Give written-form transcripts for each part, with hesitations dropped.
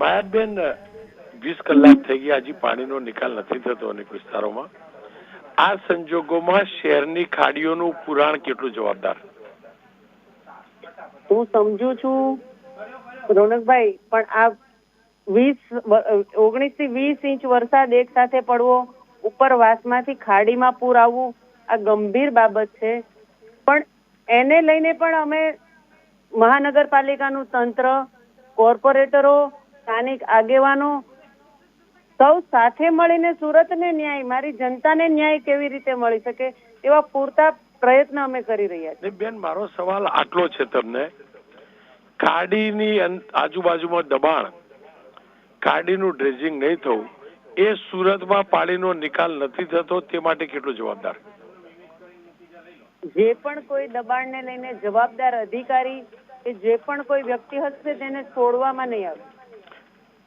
માયાબેન 20 કલાક થઈ ગયા, હજી પાણીનો નિકાલ નથી થતો અનેક વિસ્તારોમાં. આ સંજોગોમાં શહેરની ખાડીઓનું પુરાણ કેટલું જવાબદાર? હું સમજુ છું રોનકભાઈ, પણ આ 19 થી 20 ઇંચ વરસાદ એક સાથે પડવો, ઉપરવાસમાંથી ખાડીમાં પૂર આવવું, આ ગંભીર બાબત છે. પણ એને લઈને પણ અમે મહાનગરપાલિકાનું તંત્ર, કોર્પોરેટરો, સ્થાનિક આગેવાનો સૌ સાથે મળીને સુરતને ન્યાય, મારી જનતાને ન્યાય કેવી રીતે મળી શકે એવા પૂરતા પ્રયત્ન અમે કરી રહ્યા છીએ. બેન, મારો સવાલ આટલો છે તમને, ખાડીની આજુબાજુમાં દબાણ, ખાડીનું ડ્રેજિંગ નહીં થવું, એ સુરતમાં પાણીનો નિકાલ નથી થતો, તે માટે કેટલું જવાબદાર? જે પણ કોઈ દબાણને લઈને જવાબદાર અધિકારી કે જે પણ કોઈ વ્યક્તિ હશે તેને છોડવામાં નહીં આવે.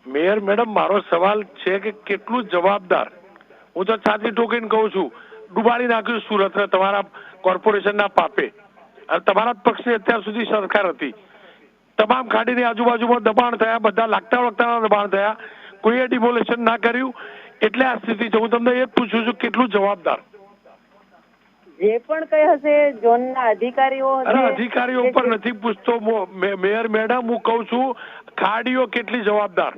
મેયર મેડમ, મારો સવાલ છે કે કેટલું જવાબદાર? હું તો છાતી ઠોકીને કહું છું, ડુબાડી નાખ્યું સુરત તમારા કોર્પોરેશનના પાપે, અને તમારા જ પક્ષની અત્યાર સુધી સરકાર હતી. તમામ ખાડીની આજુબાજુમાં દબાણ થયા, બધા લાગતા વળગતાના દબાણ થયા, કોઈએ ડિમોલેશન ના કર્યું, એટલે આ સ્થિતિ છે. હું તમને એ જ પૂછું છું, કેટલું જવાબદાર? જે પણ કઈ હશે ઝોનના અધિકારીઓ હશે. અધિકારીઓ પર નથી પૂછતો મેયર મેડમ, હું કહું છું ખાડીઓ કેટલી જવાબદાર,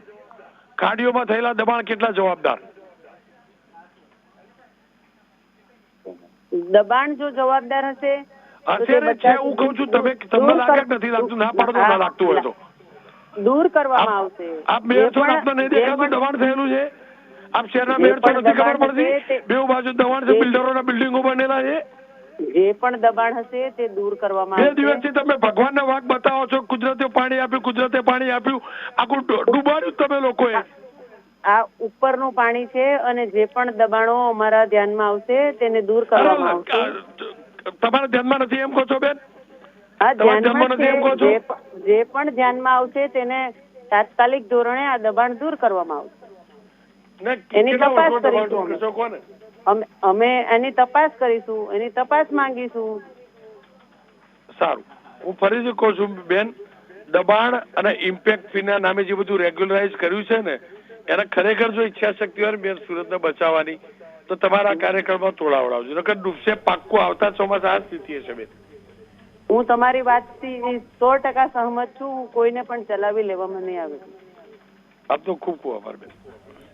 ખાડીઓમાં થયેલા દબાણ કેટલા જવાબદાર? દબાણ જો જવાબદાર હશે હું કહું છું, તમને લાગે નથી લાગતું? ના પાડો ના લાગતું હોય તો દૂર કરવામાં આવશે. આપ મેયર છો, આપને નહીં દેખાતું દબાણ થયેલું છે? આપ શહેરના મેયર છો, નથી ખબર પડતી? બે બાજુ દબાણ છે, બિલ્ડરોના બિલ્ડિંગો બનેલા છે. જે પણ દબાણ હશે તે દૂર કરવામાં આવશે. 2 દિવસથી તમે ભગવાનના વાક બતાવો છો, કુદરતે પાણી આપ્યું, કુદરતે પાણી આપ્યું, આખું ડૂબાડ્યું તમે લોકોએ. આ ઉપરનું પાણી છે અને જે પણ દબાણો અમારા ધ્યાનમાં આવશે તેને દૂર કરવામાં આવશે. તમારા ધ્યાનમાં નથી એમ કહો છો બેન? હા, ધ્યાનમાં છે. જે પણ ધ્યાનમાં આવશે તેને તાત્કાલિક ધોરણે આ દબાણ દૂર કરવામાં આવશે. એની તપાસ કરીશું અમે એની તપાસ કરીશું, એની તપાસ માંગીશું. સારું, હું ફરીથી કહું છું બેન, દબાણ અને ઇમ્પેક્ટ ફીના નામે જે બધું રેગ્યુલરાઇઝ કર્યું છે ને, એને ખરેખર જો ઈચ્છા શક્તિ હોય બેન સુરતને બચાવવાની, તો તમારા કાર્યક્રમમાં તોડાવડાવજો, નકર ડૂબશે પાક્કું. આવતા ચોમાસા આ સ્થિતિ હશે બેન. હું તમારી વાતથી 100% સહમત છું. કોઈને પણ ચલાવી લેવામાં નહીં આવે. આપનો ખૂબ ખૂબ આભાર બેન.